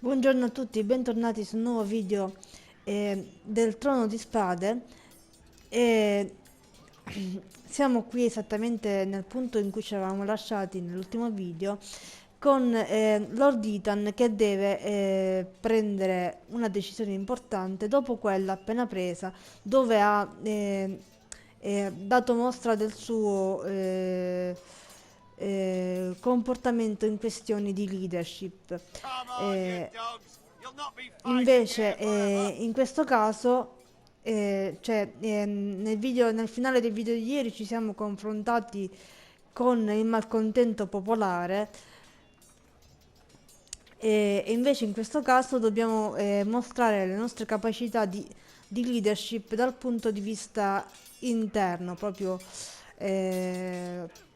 Buongiorno a tutti, bentornati su un nuovo video del Trono di Spade. E siamo qui esattamente nel punto in cui ci eravamo lasciati nell'ultimo video con Lord Ethan che deve prendere una decisione importante dopo quella appena presa, dove ha dato mostra del suo comportamento in questioni di leadership. Come on, you Eh, dogs. You'll not be fighting Invece, here forever. in questo caso, nel finale del video di ieri ci siamo confrontati con il malcontento popolare e invece in questo caso dobbiamo mostrare le nostre capacità di leadership dal punto di vista interno, proprio eh,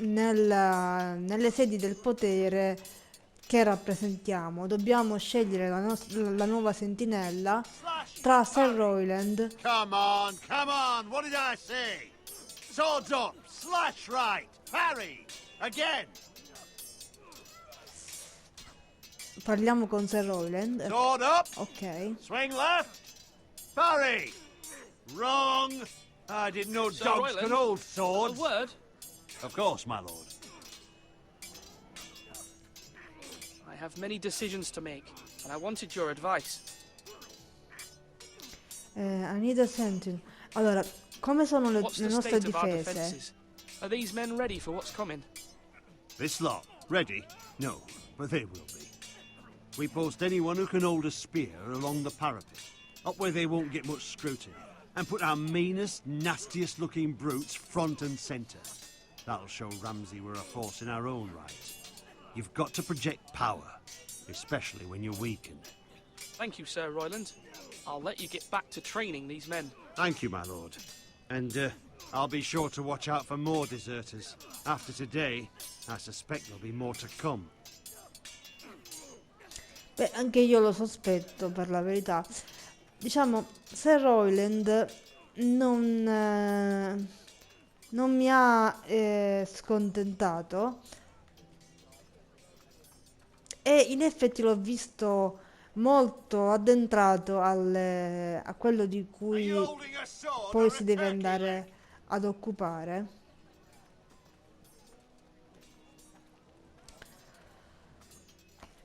nelle sedi del potere che rappresentiamo. Dobbiamo scegliere la nuova sentinella Slash, tra Sir parry. Royland. Come on, come on. What did I say? Swords up, slash right, parry. Again. Parliamo con Sir Royland. Sword up, Ok. swing left, parry. Wrong. I didn't know Sir dogs Royland, could hold A swords. word? Of course, my lord. I have many decisions to make, and I wanted your advice. I need a sentinel. Allora, come sono What's le the nostre state of our difese? defenses? Are these men ready for what's coming? This lot, ready? No, but they will be. We post anyone who can hold a spear along the parapet, up where they won't get much scrutiny, and put our meanest, nastiest looking brutes front and center. That'll show Ramsay we're a force in our own right. You've got to project power, especially when you're weakened. Thank you, Sir Royland. I'll let you get back to training these men. Thank you, my lord. And I'll be sure to watch out for more deserters. After today, I suspect there'll be more to come. Beh, anche io lo sospetto per la verità. Diciamo, Sir Royland non mi ha scontentato e in effetti l'ho visto molto addentrato a quello di Are you cui holding a sword poi or si a deve turkey leg? andare ad occupare.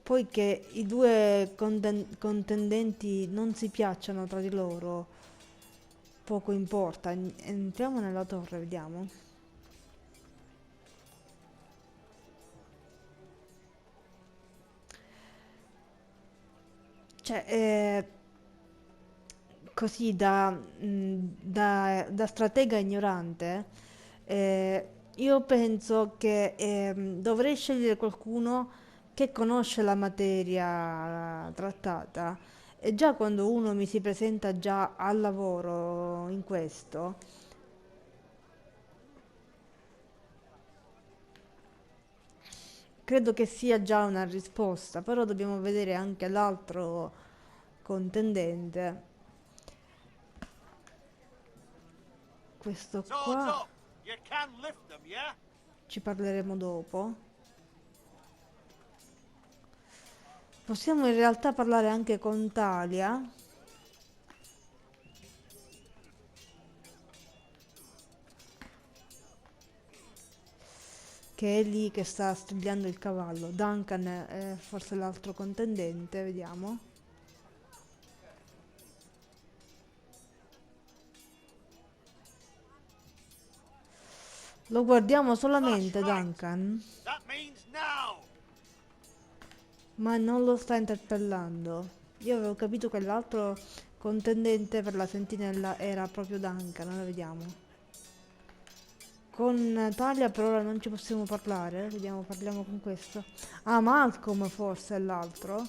Poiché i due contendenti non si piacciono tra di loro, poco importa. Entriamo nella torre, vediamo. Cioè, così da stratega ignorante, io penso che dovrei scegliere qualcuno che conosce la materia trattata e già quando uno mi si presenta già al lavoro in questo, credo che sia già una risposta, però dobbiamo vedere anche l'altro contendente. Questo Swords qua up. You can lift them, yeah? ci parleremo dopo. Possiamo in realtà parlare anche con Talia, che è lì che sta studiando il cavallo. Duncan è forse l'altro contendente, vediamo. Lo guardiamo Slash solamente right. Duncan, That means now. ma non lo sta interpellando. Io avevo capito che l'altro contendente per la sentinella era proprio Duncan, ora vediamo. Con Talia per ora non ci possiamo parlare, vediamo, parliamo con questo. Ah, Malcolm forse è l'altro.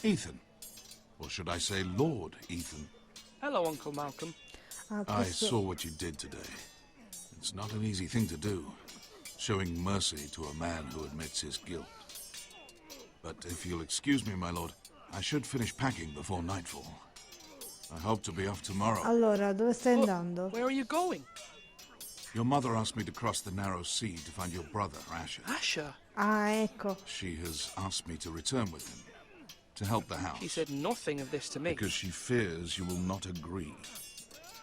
Ethan. Or should I say Lord Ethan? Hello, Uncle Malcolm. Ah, I questo... saw what you did today. It's not an easy thing to do, showing mercy to a man who admits his guilt. But if you'll excuse me, my lord, I should finish packing before nightfall. I hope to be off tomorrow. Allora, dove stai But andando? where are you going? Your mother asked me to cross the narrow sea to find your brother, Asher. Asher? Ah, ecco. She has asked me to return with him, to help the house. She said nothing of this to me. Because she fears you will not agree.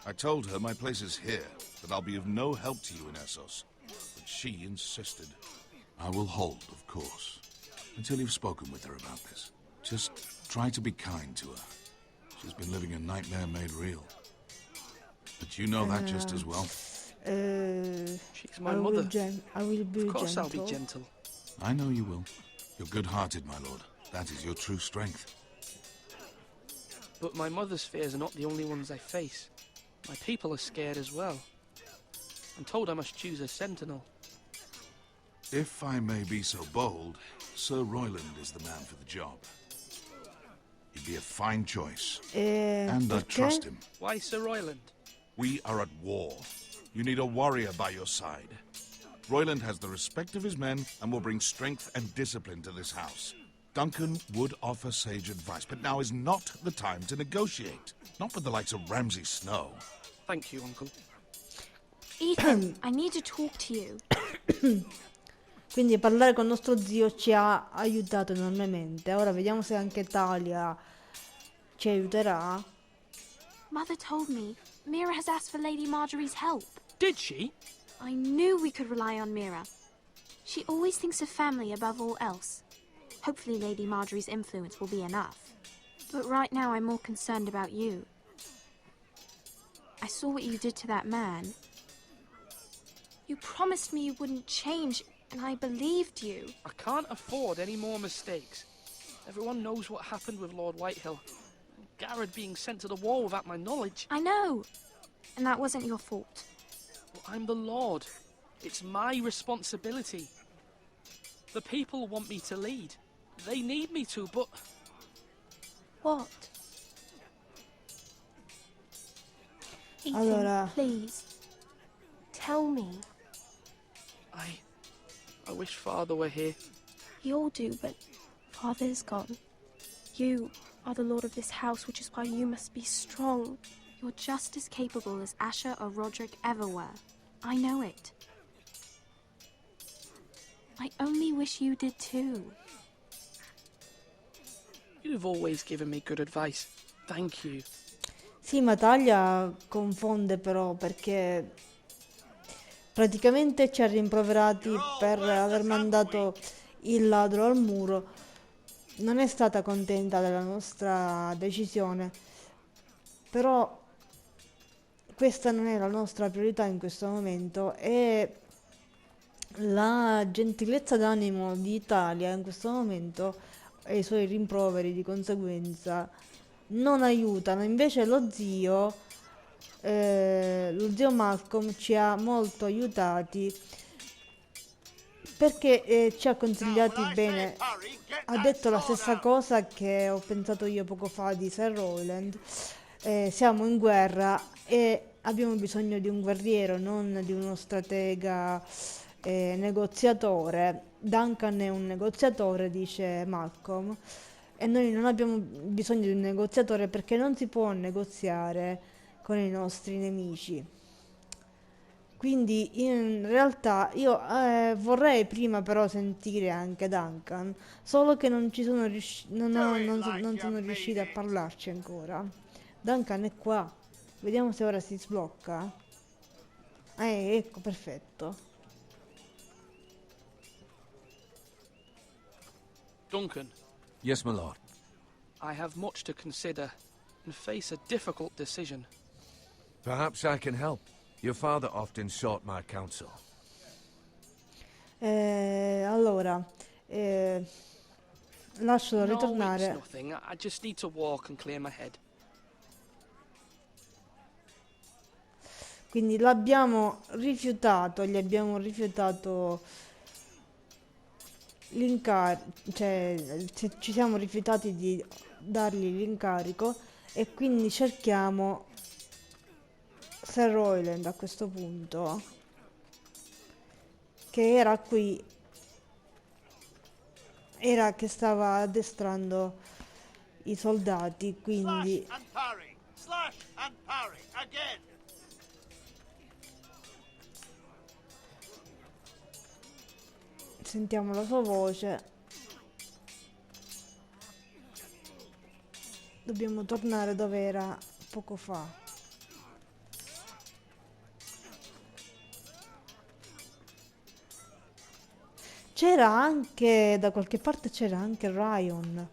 I told her my place is here, that I'll be of no help to you in Essos. But she insisted. I will hold, of course, until you've spoken with her about this. Just try to be kind to her. She's been living a nightmare made real. But you know that just as well. She's my mother. I will be Of course gentle. I'll be gentle. I know you will. You're good-hearted, my lord. That is your true strength. But my mother's fears are not the only ones I face. My people are scared as well. I'm told I must choose a sentinel. If I may be so bold, Sir Royland is the man for the job. He'd be a fine choice. And I Perché? trust him. Why Sir Royland? We are at war. You need a warrior by your side. Royland has the respect of his men and will bring strength and discipline to this house. Duncan would offer sage advice, but now is not the time to negotiate. Not with the likes of Ramsay Snow. Thank you, Uncle. Ethan, I need to talk to you. Quindi parlare con nostro zio ci ha aiutato enormemente. Ora vediamo se anche Talia ci aiuterà. Mother told me Mira has asked for Lady Marjorie's help. Did she? I knew we could rely on Mira. She always thinks of family above all else. Hopefully Lady Marjorie's influence will be enough. But right now I'm more concerned about you. I saw what you did to that man. You promised me you wouldn't change, and I believed you. I can't afford any more mistakes. Everyone knows what happened with Lord Whitehill. Garrett being sent to the war without my knowledge. I know. And that wasn't your fault. Well, I'm the Lord. It's my responsibility. The people want me to lead. They need me to, but What? Ethan, Allora- please. Tell me. I wish Father were here. We all do, but Father is gone. You are the lord of this house, which is why you must be strong. You're just as capable as Asher or Roderick ever were. I know it. I only wish you did too. You've always given me good advice. Thank you. Sì, ma Talia confonde però perché praticamente ci ha rimproverati per aver mandato il ladro al muro. Non è stata contenta della nostra decisione, però questa non è la nostra priorità in questo momento e la gentilezza d'animo di Italia in questo momento e i suoi rimproveri di conseguenza non aiutano. Invece lo zio Malcolm ci ha molto aiutati perché ci ha consigliati bene. Ha detto la stessa cosa che ho pensato io poco fa di Sir Royland. Siamo in guerra e abbiamo bisogno di un guerriero, non di uno stratega negoziatore. Duncan è un negoziatore, dice Malcolm, e noi non abbiamo bisogno di un negoziatore perché non si può negoziare con i nostri nemici. Quindi in realtà io vorrei prima però sentire anche Duncan, solo che non ci sono non sono riuscita a parlarci ancora. Duncan è qua, vediamo se ora si sblocca. Ecco, perfetto. Duncan, Yes, my lord. I have much to consider and face a difficult decision. Perhaps I can help. Your father often sought my counsel. Allora, lascialo No, it's ritornare. nothing. I just need to walk and clear my head. Quindi l'abbiamo rifiutato, gli abbiamo rifiutato l'incarico, cioè ci siamo rifiutati di dargli l'incarico e quindi cerchiamo Sir Royland a questo punto, che era qui, era che stava addestrando i soldati, quindi Slash and parry! Slash and parry! Again! sentiamo la sua voce. Dobbiamo tornare dove era poco fa. C'era anche, da qualche parte c'era anche Ryan.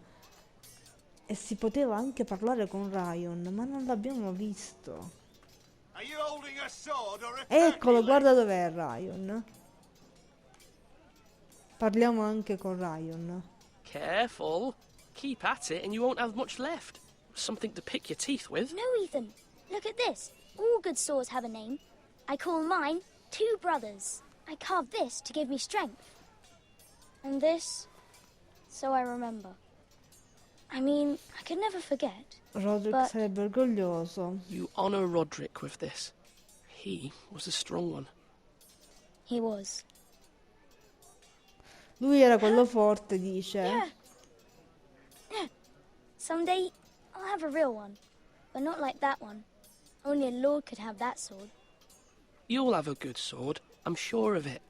E si poteva anche parlare con Ryan, ma non l'abbiamo visto. Are you holding a sword or a Eccolo, turkey guarda dov'è Ryan. Parliamo anche con Ryan. Careful. Keep at it and you won't have much left. Something to pick your teeth with. No, Ethan. Look at this. All good swords have a name. I call mine Two Brothers. I carved this to give me strength. And this, so I remember. I mean, I could never forget. Roderick But- sarebbe orgoglioso. You honor Roderick with this. He was a strong one. He was. Lui era quello forte, dice. Yeah. Someday, I'll have a real one. But not like that one. Only a lord could have that sword. You'll have a good sword. I'm sure of it.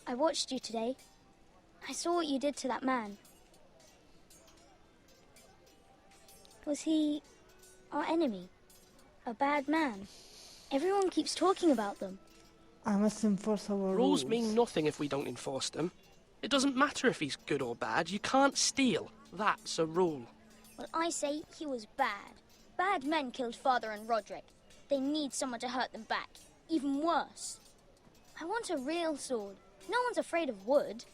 I watched you today. I saw what you did to that man. Was he our enemy? A bad man? Everyone keeps talking about them. I must enforce our Rules rules. mean nothing if we don't enforce them. It doesn't matter if he's good or bad. You can't steal. That's a rule. Well, I say he was bad. Bad men killed Father and Roderick. They need someone to hurt them back. Even worse. I want a real sword. No one's afraid of wood.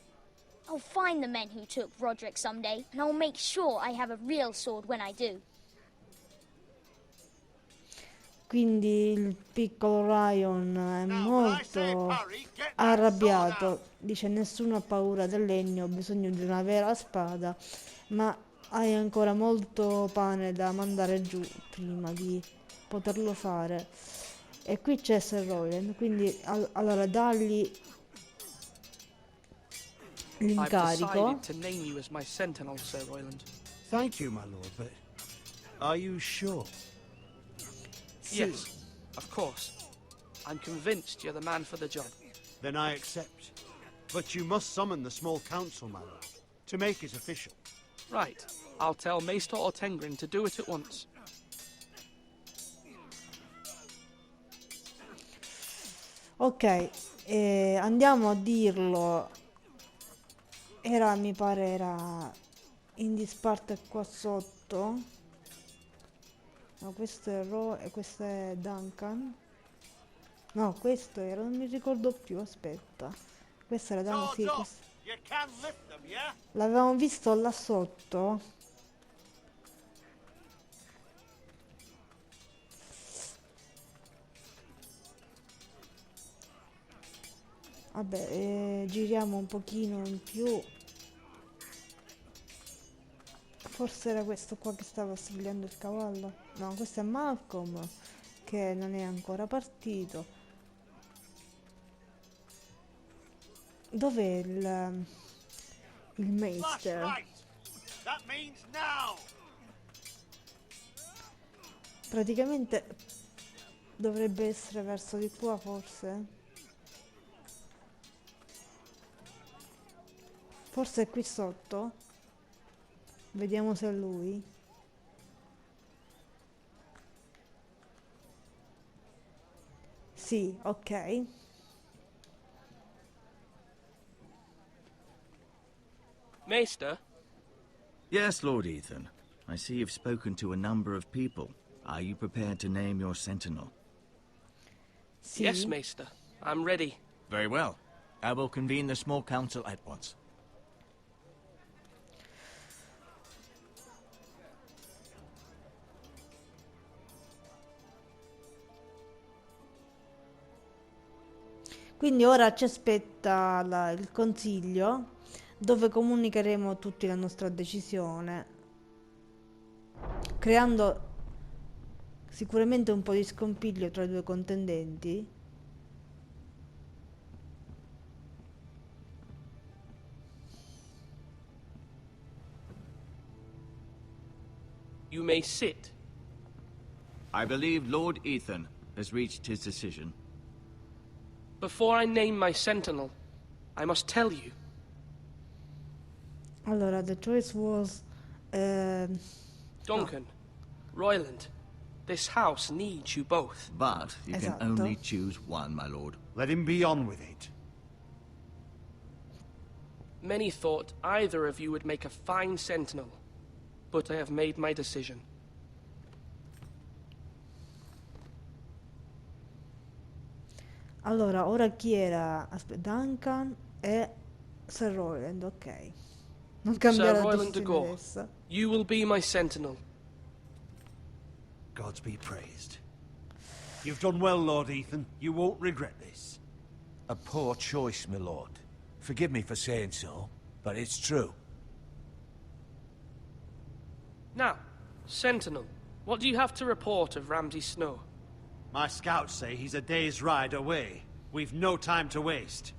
I'll find the men who took Roderick someday, and I'll make sure I have a real sword when I do. Quindi il piccolo Ryan è Now, when I say molto parry, get that sword out. arrabbiato. Dice nessuno ha paura del legno, ho bisogno di una vera spada, ma hai ancora molto pane da mandare giù prima di poterlo fare. E qui c'è Sir Roland, quindi allora dagli I've l'incarico. decided to name you as my sentinel, Sir Royland. Thank you, my lord, but are you sure? Sì. Yes, of course. I'm convinced you're the man for the job. Then I accept. But you must summon the small council, my lord, to make it official. Right. I'll tell Maester Ortengrin to do it at once. Ok, andiamo a dirlo. Mi pare era in disparte qua sotto. No, questo è e questo è Duncan. No, questo era, non mi ricordo più, aspetta. Questo era Duncan, sì, Swords off. questo. You can lift them, yeah? L'avevamo visto là sotto. Vabbè, giriamo un pochino in più. Forse era questo qua che stava svegliando il cavallo. No, questo è Malcolm, che non è ancora partito. Dov'è il Slash Meister? right. That means now. Praticamente dovrebbe essere verso di qua, forse. Forse è qui sotto. Vediamo se è lui. Sì, ok. Maester, Yes, Lord Ethan. I see you've spoken to a number of people. Are you prepared to name your sentinel? Sì. yes, Maester. I'm ready. Very well. I will convene the small council at once. Quindi ora ci aspetta il consiglio dove comunicheremo tutti la nostra decisione, creando sicuramente un po' di scompiglio tra i due contendenti. You may sit. I believe Lord Ethan has reached his decision. Before I name my sentinel, I must tell you. Allora, the choice was... Duncan, Royland, this house needs you both. But you can Esatto. only choose one, my lord. Let him be on with it. Many thought either of you would make a fine sentinel, but I have made my decision. Allora, ora chi era? Aspetta, Duncan e Sir Roland, ok. Non cambiare Sir la Roland de decisione Gore, adesso. you will be my sentinel. Gods be praised. You've done well, Lord Ethan. You won't regret this. A poor choice, my lord. Forgive me for saying so, but it's true. Now, Sentinel, what do you have to report of Ramsay Snow? My scouts say he's a day's ride away. We've no time to waste.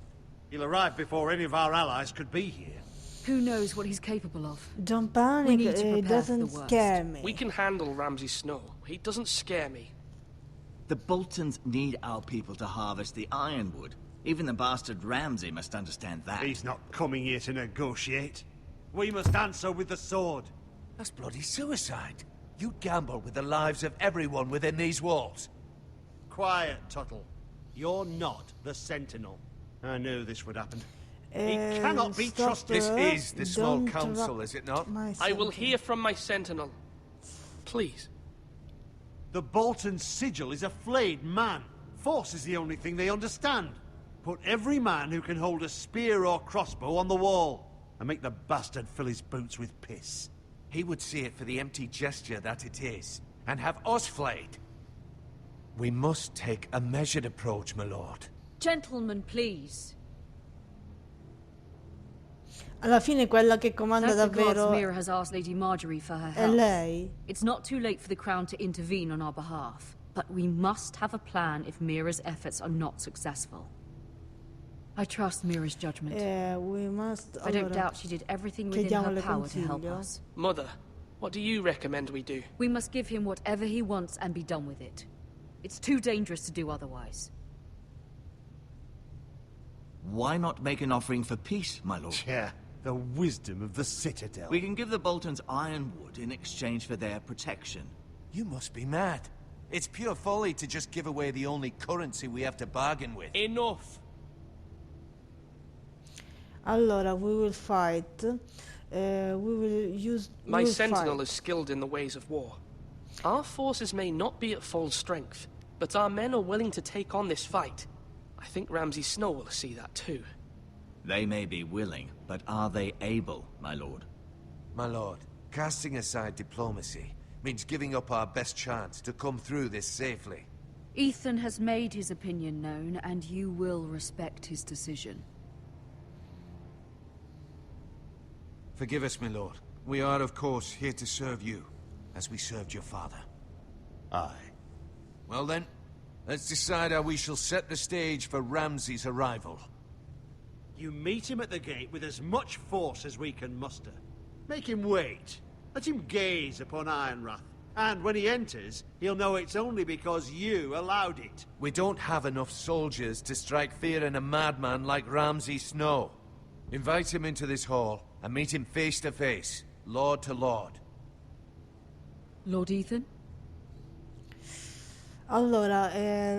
He'll arrive before any of our allies could be here. Who knows what he's capable of? Don't We panic, need to it prepare for doesn't the worst. scare me. We can handle Ramsay Snow. He doesn't scare me. The Boltons need our people to harvest the ironwood. Even the bastard Ramsay must understand that. He's not coming here to negotiate. We must answer with the sword. That's bloody suicide. You'd gamble with the lives of everyone within these walls. Quiet, Tuttle. You're not the Sentinel. I knew this would happen. He Uh, cannot be stop, trusted. This is the small don't council, interrupt is it not? my I will sentence. hear from my sentinel. Please. The Bolton sigil is a flayed man. Force is the only thing they understand. Put every man who can hold a spear or crossbow on the wall, and make the bastard fill his boots with piss. He would see it for the empty gesture that it is, and have us flayed. We must take a measured approach, my lord. Gentlemen, please. Alla fine quella che comanda Thank the gods davvero Mira has asked Lady Marjorie for her è help. lei. It's not too late for the Crown to intervene on our behalf, but we must have a plan if Mira's efforts are not successful. I trust Mira's judgment. We must... I don't allora, doubt she did everything within chiediamole her power to help consiglio. us. Mother, what do you recommend we do? We must give him whatever he wants and be done with it. It's too dangerous to do otherwise. Why not make an offering for peace, my lord? Yeah, the wisdom of the Citadel. We can give the Boltons ironwood in exchange for their protection. You must be mad. It's pure folly to just give away the only currency we have to bargain with. Enough! Allora, we will fight. We will use... My we will sentinel fight. is skilled in the ways of war. Our forces may not be at full strength, but our men are willing to take on this fight. I think Ramsay Snow will see that too. They may be willing, but are they able, my lord? My lord, casting aside diplomacy means giving up our best chance to come through this safely. Ethan has made his opinion known, and you will respect his decision. Forgive us, my lord. We are, of course, here to serve you, as we served your father. Aye. Well then, let's decide how we shall set the stage for Ramsay's arrival. You meet him at the gate with as much force as we can muster. Make him wait. Let him gaze upon Ironrath. And when he enters, he'll know it's only because you allowed it. We don't have enough soldiers to strike fear in a madman like Ramsay Snow. Invite him into this hall and meet him face to face, lord to lord. Lord Ethan? Allora,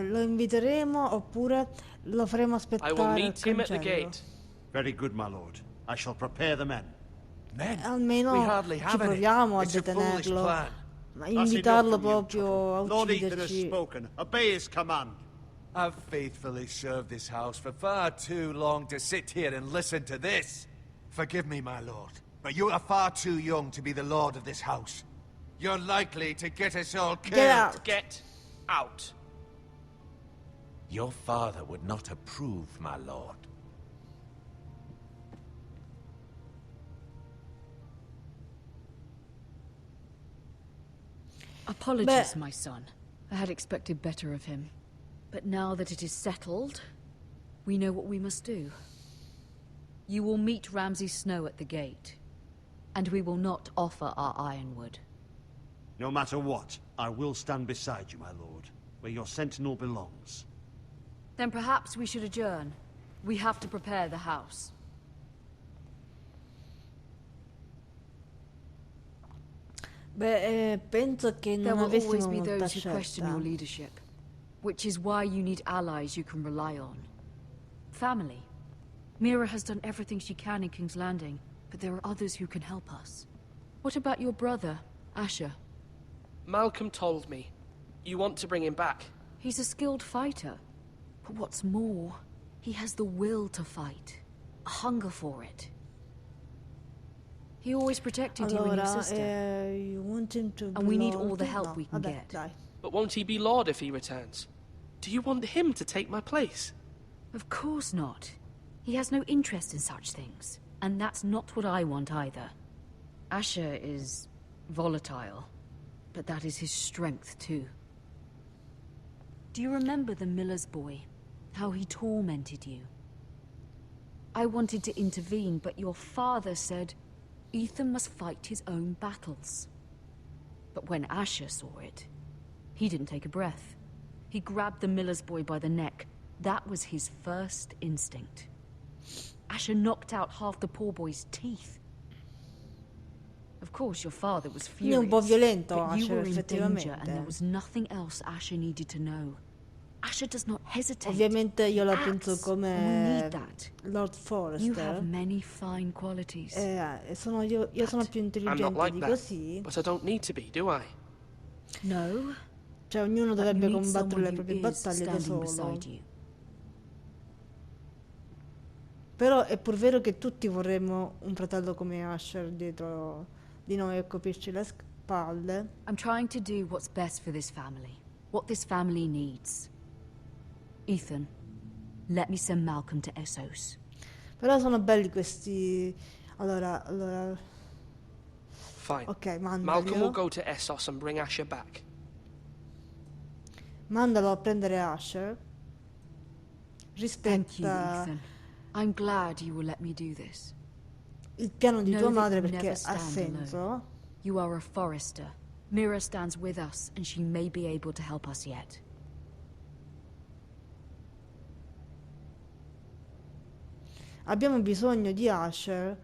lo inviteremo oppure lo faremo I aspettare will al meet him at the cancello. gate. Very good, my lord. I shall prepare the men. Men, Almeno we hardly ci have any. proviamo a It's a foolish detenerlo. plan. Ma That's invitarlo enough from you, proprio a Tuttle. Lord Ethan has ucciderci. spoken. Obey his command. I've faithfully served this house for far too long to sit here and listen to this. Forgive me, my lord, but you are far too young to be the lord of this house. You're likely to get us all killed. Get out. Get out. Your father would not approve, my lord. Apologies, Beh. my son. I had expected better of him. But now that it is settled, we know what we must do. You will meet Ramsay Snow at the gate, and we will not offer our ironwood. No matter what, I will stand beside you, my lord, where your sentinel belongs. Then perhaps we should adjourn. We have to prepare the house. Beh, penso che There non will always avessimo be molta those who question your scelta. leadership, which is why you need allies you can rely on. Family. Mira has done everything she can in King's Landing, but there are others who can help us. What about your brother, Asher? Malcolm told me. You want to bring him back. He's a skilled fighter. But what's more, he has the will to fight. A hunger for it. He always protected you and your Allora, sister. you want him to And we need belong all the to- help no, we can vabbè, get. dai. But won't he be Lord if he returns? Do you want him to take my place? Of course not. He has no interest in such things. And that's not what I want either. Asher is volatile, but that is his strength too. Do you remember the miller's boy? How he tormented you? I wanted to intervene, but your father said Ethan must fight his own battles. But when Asher saw it, he didn't take a breath. He grabbed the miller's boy by the neck. That was his first instinct. Asher knocked out half the poor boy's teeth. Of course, your father was Quindi è un furious, po' violento but you Asher, were in danger, and there effettivamente. was nothing else Asher needed to know. Asher does not hesitate. Ovviamente io la He penso acts, come and we need that. Lord You Forrester. have many fine qualities. Io sono più I'm not intelligente like di that. così. But I don't need to be, do I? No, Cioè, ognuno but dovrebbe you need combattere le someone proprie who is battaglie da standing solo. beside you. Però è pur vero che tutti vorremmo un fratello come Asher dietro di noi a coprirci le spalle. I'm trying to do what's best for this family. What this family needs. Ethan, let me send Malcolm to Essos. Però sono belli questi... Allora... Fine. Ok, Malcolm will mandalo. go to Essos and bring Asher back. Mandalo a prendere Asher. Thank you, Rispetta Ethan. I'm glad you will let me do this. il piano di Know tua that madre you perché never ha stand senso. alone. You are a Forrester. Mira stands with us, and she may be able to help us yet. Abbiamo bisogno di Asher.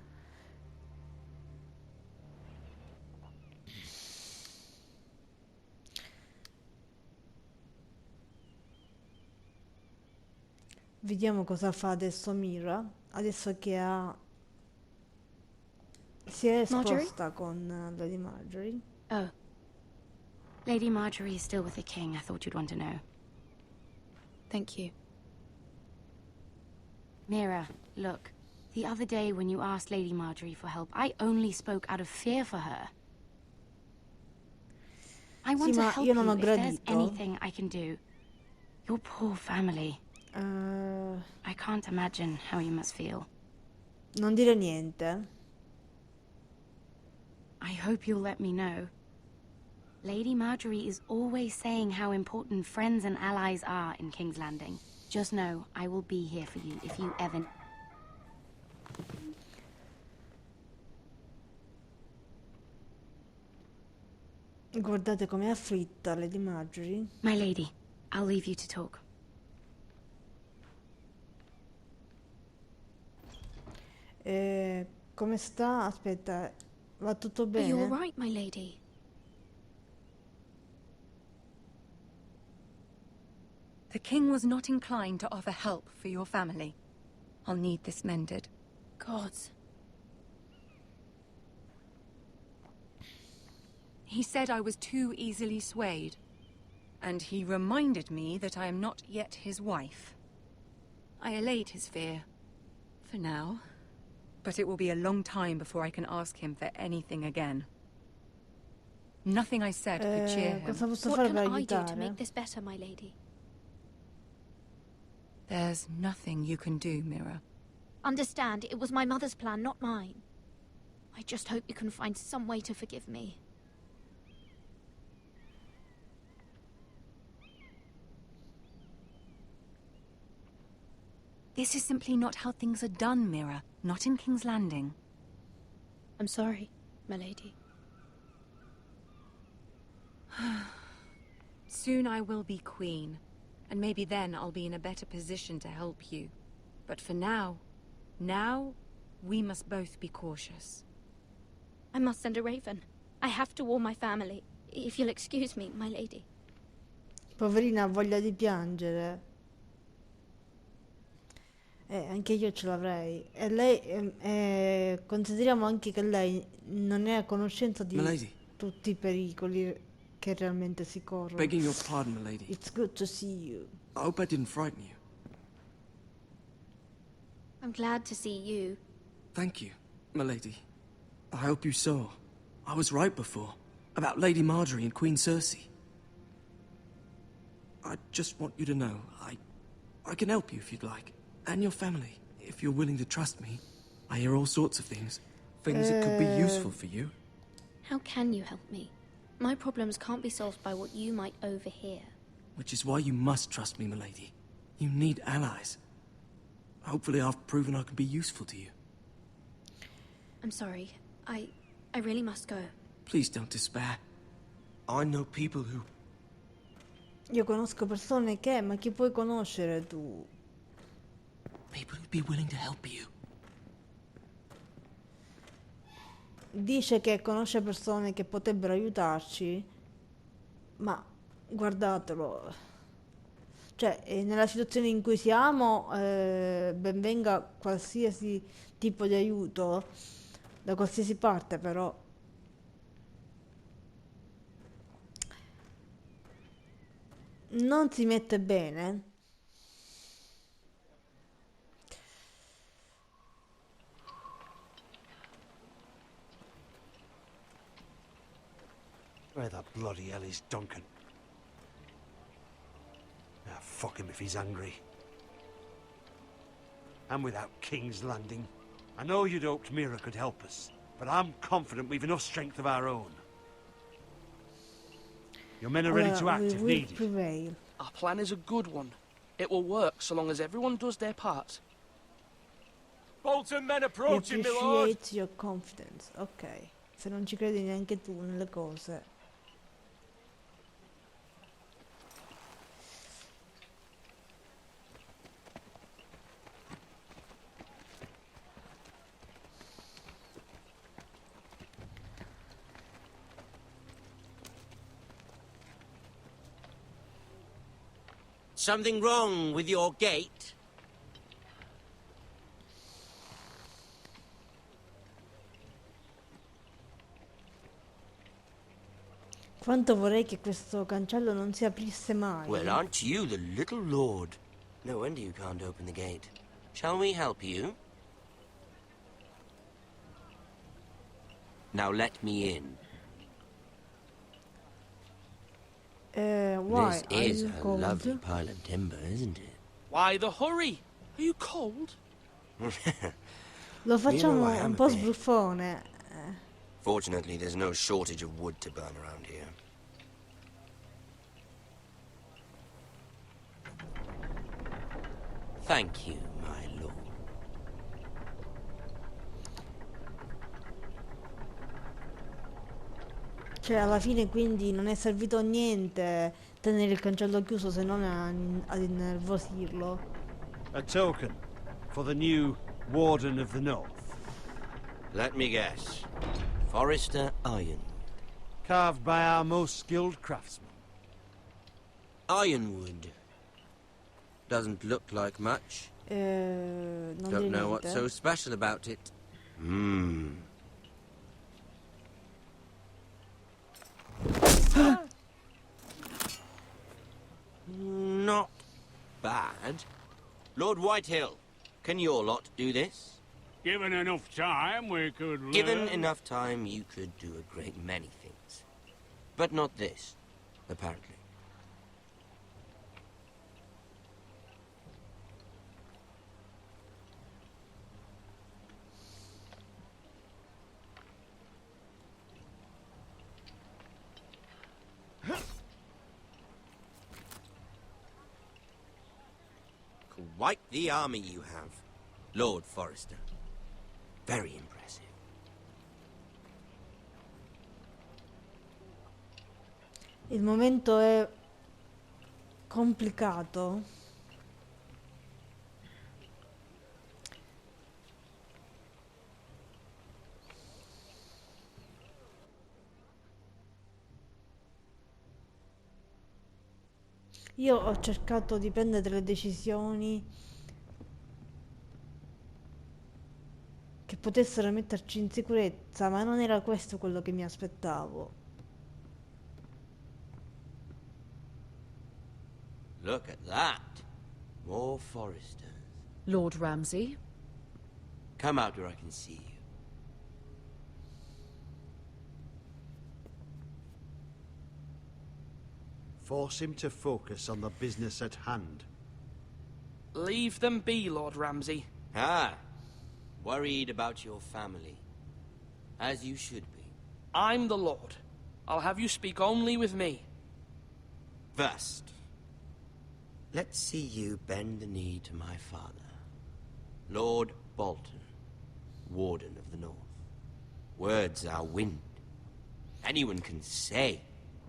Vediamo cosa fa adesso Mira. Adesso che si è Marjorie? esposta con Lady Marjorie. Oh. Lady Marjorie is still with the king. I thought you'd want to know. Thank you. Mira, look. The other day when you asked Lady Marjorie for help, I only spoke out of fear for her. I want to ma help io non you ho if there's gradito. anything I can do. Your poor family. Eh, I can't imagine how you must feel. non dire niente. I hope you'll let me know. Lady Marjorie is always saying how important friends and allies are in King's Landing. Just know, I will be here for you if you ever... Guardate com'è afflitta Lady Marjorie. My lady, I'll leave you to talk. Come sta? Aspetta, va tutto Are you all bene? right, my lady? The king was not inclined to offer help for your family. I'll need this mended. Gods. He said I was too easily swayed. And he reminded me that I am not yet his wife. I allayed his fear. For now. But it will be a long time before I can ask him for anything again. Nothing I said could cheer him. Cosa posso What fare can per I do to aiutare? make this better, my lady? There's nothing you can do, Mira. Understand, it was my mother's plan, not mine. I just hope you can find some way to forgive me. This is simply not how things are done, Mira. Not in King's Landing. I'm sorry, my lady. Soon I will be queen, and maybe then I'll be in a better position to help you. But for now, we must both be cautious. I must send a raven. I have to warn my family. If you'll excuse me, my lady. Poverina ha voglia di piangere. Anche io ce l'avrei. E lei, consideriamo anche che lei non è a conoscenza di Milady. tutti i pericoli che realmente si corrono. Begging your pardon, milady. It's good to see you. I hope I didn't frighten you. I'm glad to see you. Thank you, milady. I hope you saw. I was right before. About Lady Marjorie and Queen Cersei. I just want you to know, I can help you if you'd like. And your family, if you're willing to trust me. I hear all sorts of things. Things that could be useful for you. How can you help me? My problems can't be solved by what you might overhear. Which is why you must trust me, milady. You need allies. Hopefully I've proven I can be useful to you. I'm sorry. I really must go. Please don't despair. I know people who... Io conosco persone che, ma chi puoi conoscere tu? People who'd be willing to help you. Dice che conosce persone che potrebbero aiutarci, ma guardatelo. Cioè, nella situazione in cui siamo, ben venga qualsiasi tipo di aiuto, da qualsiasi parte, però. Non si mette bene. Where the bloody hell is Duncan? Ah, fuck him if he's angry. And without King's Landing. I know you'd hoped Mira could help us, but I'm confident we've enough strength of our own. Your men are ready to act we if will needed. prevail. Our plan is a good one. It will work so long as everyone does their part. Bolton men He approaching, my lord! appreciates your confidence. Ok. Se non ci credi neanche tu nelle cose. Something wrong with your gate? Quanto vorrei che questo cancello non si aprisse mai. Well, aren't you the little lord? No wonder you can't open the gate. Shall we help you? Now let me in. Why? Are This is you a cold? lovely pile of timber, isn't it? Why the hurry? Are you cold? Lo facciamo I am un a po' bit. sbruffone. Fortunately, there's no shortage of wood to burn around here. Thank you, my lord. Cioè, alla fine quindi non è servito a niente tenere il cancello chiuso se non ad innervosirlo. A token for the new Warden of the North. Let me guess. Forrester Iron. Carved by our most skilled craftsmen. Ironwood. Doesn't look like much. Non dire Don't know what's niente. so special about it. Hmm. Not bad. Lord Whitehill, can your lot do this? Given enough time, we could Given learn. enough time, you could do a great many things. But not this, apparently. Quite the army you have, Lord Forrester. Very impressive. Il momento è complicato. Io ho cercato di prendere delle decisioni che potessero metterci in sicurezza, ma non era questo quello che mi aspettavo. Look at that. More Foresters. Lord Ramsay? Come out where I can see you. Force him to focus on the business at hand. Leave them be, Lord Ramsay. Ah, worried about your family. As you should be. I'm the Lord. I'll have you speak only with me. First, let's see you bend the knee to my father, Lord Bolton, Warden of the North. Words are wind. Anyone can say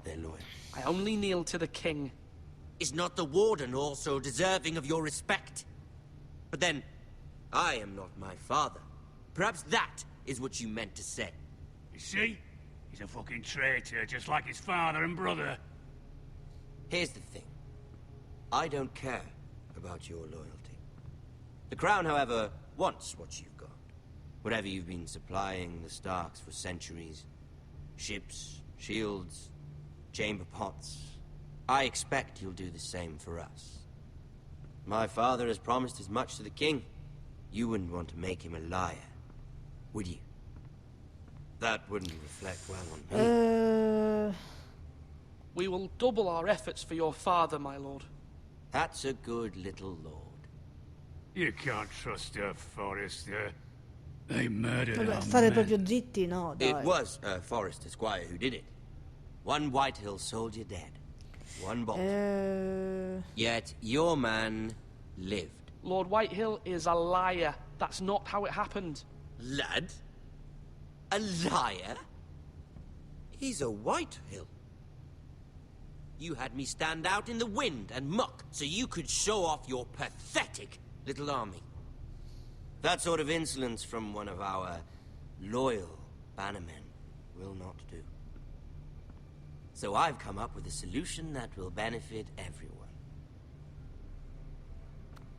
they're loyal. I only kneel to the king. Is not the Warden also deserving of your respect? But then, I am not my father. Perhaps that is what you meant to say. You see? He's a fucking traitor, just like his father and brother. Here's the thing. I don't care about your loyalty. The Crown, however, wants what you've got. Whatever you've been supplying the Starks for centuries. Ships, shields, chamber pots. I expect you'll do the same for us. My father has promised as much to the king. You wouldn't want to make him a liar, would you? That wouldn't reflect well on me. We will double our efforts for your father, my lord. That's a good little lord. You can't trust a Forester. They murdered Vabbè, our stare men. proprio zitti, no, dai. It was a Forester squire who did it. One Whitehill soldier dead. One Bolton. Yet your man lived. Lord Whitehill is a liar. That's not how it happened. Lad? A liar? He's a Whitehill. You had me stand out in the wind and muck so you could show off your pathetic little army. That sort of insolence from one of our loyal bannermen will not do. So I've come up with a solution that will benefit everyone.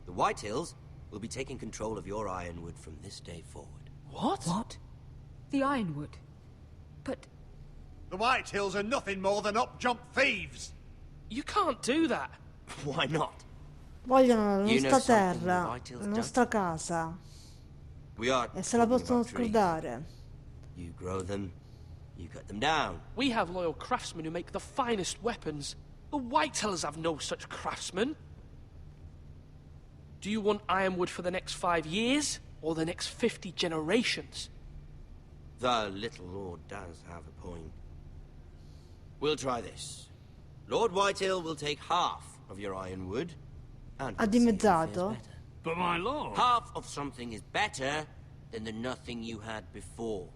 The Whitehills will be taking control of your Ironwood from this day forward. What? What? The Ironwood? But... The Whitehills are nothing more than up-jump thieves! You can't do that. Why not? Vogliono la You know nostra something the terra, Whitehills la don't? nostra casa. We are E se la talking possono about trees. scordare. You grow them, you cut them down. We have loyal craftsmen who make the finest weapons. The Whitehills have no such craftsmen. Do you want ironwood for the next 5 years, or the next 50 generations? The little lord does have a point. We'll try this. Lord Whitehill will take half of your ironwood, and Ha we'll see who fares dimezzato? better. But my lord... Half of something is better than the nothing you had before.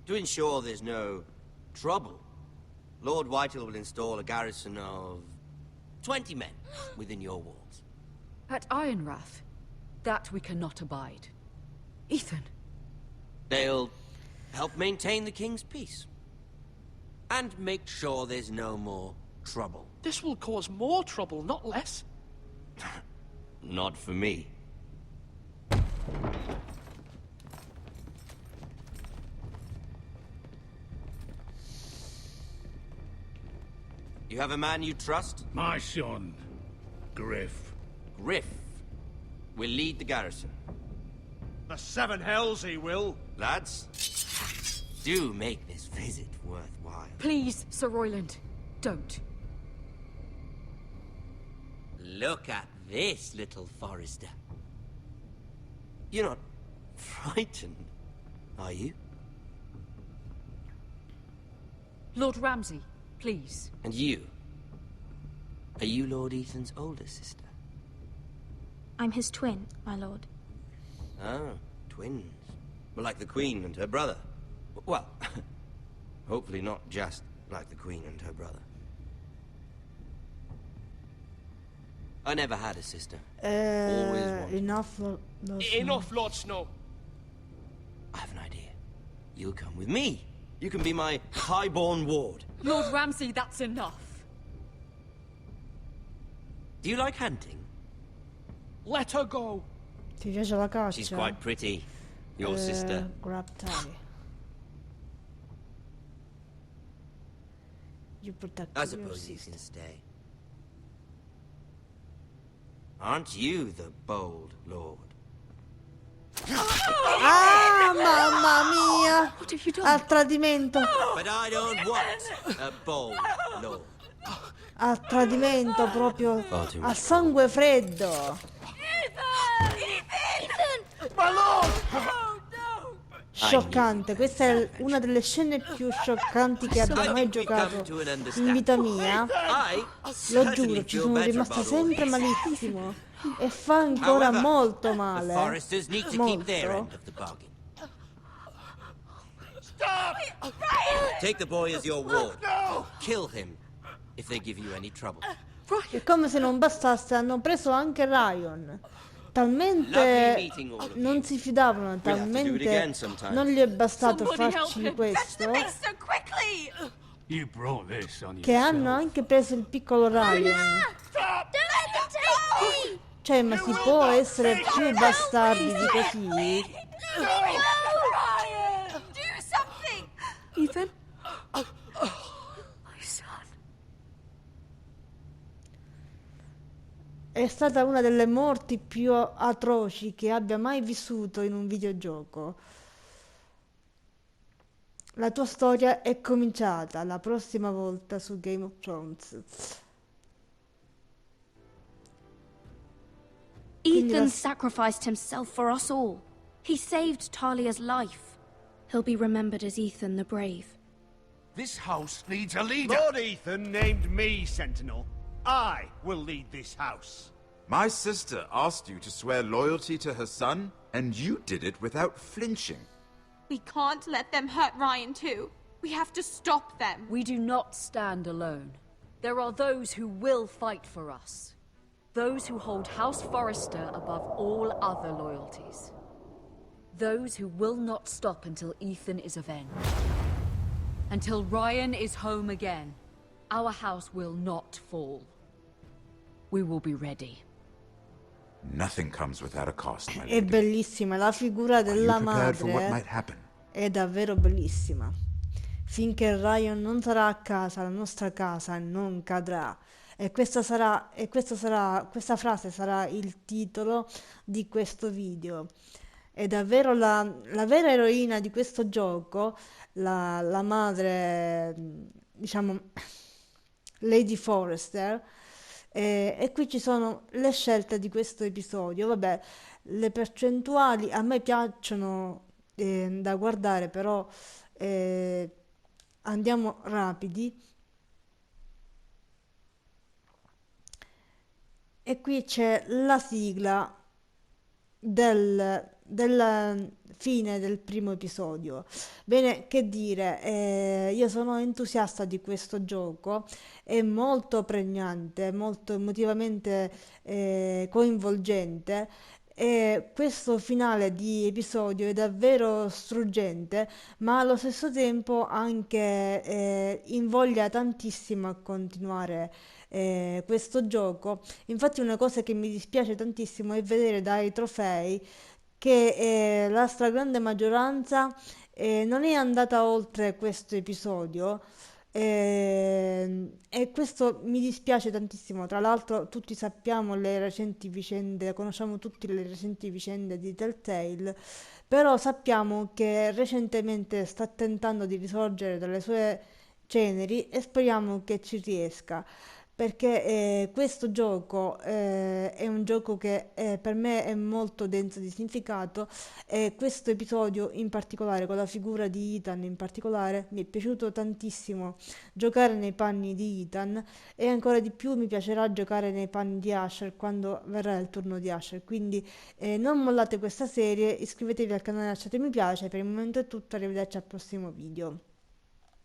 To ensure there's no trouble, Lord Whitehill will install a garrison of 20 men within your walls. At Ironrath? That we cannot abide. Ethan! They'll help maintain the king's peace. And make sure there's no more trouble. This will cause more trouble, not less. Not for me. You have a man you trust? My son, Griff. Griff will lead the garrison. The seven hells he will. Lads, do make this visit worthwhile. Please, Sir Royland, don't. Look at this, little Forester. You're not frightened, are you? Lord Ramsay, please. And you? Are you Lord Ethan's older sister? I'm his twin, my lord. Ah, twins. Well, like the Queen and her brother. Well, hopefully not just like the Queen and her brother. I never had a sister. Always wanted. Enough, Lord Snow. Enough, Lord Snow. I have an idea. You'll come with me. You can be my highborn ward. Lord Ramsay, that's enough. Do you like hunting? Let her go. Ti piace la She's caccia? quite pretty. Your sister. Grab Tali. You protect I your suppose you sister. can stay. Aren't you the bold lord? Ah, mamma mia! What have you done? Al tradimento! But I don't want a bold lord. Al tradimento proprio Far too a much sangue freddo! My lord! Scioccante, questa è una delle scene più scioccanti che abbia mai giocato in vita mia. Lo giuro, ci sono rimasta sempre malissimo e fa ancora molto The male. foresters need to keep their end Molto. of the bargain. Take the boy as your ward. Kill him if they give you any trouble. E come se non bastasse, hanno preso anche Ryan. Lovely Talmente meeting all of you. non si fidavano, We'll have to do it again talmente sometime. non gli è bastato Somebody farci help him. questo, So quickly! You brought this on che yourself. hanno anche preso il piccolo Ryan. Don't let them take me! Cioè, ma si può essere più bastardi di così? Ryan! Do something! Ethan? My son. È stata una delle morti più atroci che abbia mai vissuto in un videogioco. La tua storia è cominciata la prossima volta su Game of Thrones. Quindi Ethan la- sacrificed himself for us all. He saved Talia's life. He'll be remembered as Ethan the Brave. This house needs a leader. Lord Ethan named me Sentinel. I will lead this house. My sister asked you to swear loyalty to her son, and you did it without flinching. We can't let them hurt Ryan too. We have to stop them. We do not stand alone. There are those who will fight for us. Those who hold House Forrester above all other loyalties. Those who will not stop until Ethan is avenged. Until Ryan is home again. Our house will not fall. We will be ready. Nothing comes without a cost, my È lady. bellissima, la figura Are you della prepared for what madre might happen? è davvero bellissima. Finché Ryan non sarà a casa, la nostra casa non cadrà. E questa frase sarà il titolo di questo video. È davvero la vera eroina di questo gioco, la madre, diciamo, Lady Forrester. E qui ci sono le scelte di questo episodio. Vabbè, le percentuali a me piacciono da guardare, però andiamo rapidi. E qui c'è la sigla della fine del primo episodio. Bene, che dire, io sono entusiasta di questo gioco, è molto pregnante, molto emotivamente coinvolgente. E questo finale di episodio è davvero struggente, ma allo stesso tempo anche invoglia tantissimo a continuare questo gioco. Infatti una cosa che mi dispiace tantissimo è vedere dai trofei che la stragrande maggioranza non è andata oltre questo episodio. E questo mi dispiace tantissimo. Tra l'altro tutti sappiamo le recenti vicende, conosciamo tutti le recenti vicende di Telltale, però sappiamo che recentemente sta tentando di risorgere dalle sue ceneri e speriamo che ci riesca, perché questo gioco è un gioco che per me è molto denso di significato, e questo episodio in particolare, con la figura di Ethan in particolare, mi è piaciuto tantissimo giocare nei panni di Ethan, e ancora di più mi piacerà giocare nei panni di Asher quando verrà il turno di Asher. Quindi non mollate questa serie, iscrivetevi al canale e lasciate mi piace. Per il momento è tutto, arrivederci al prossimo video.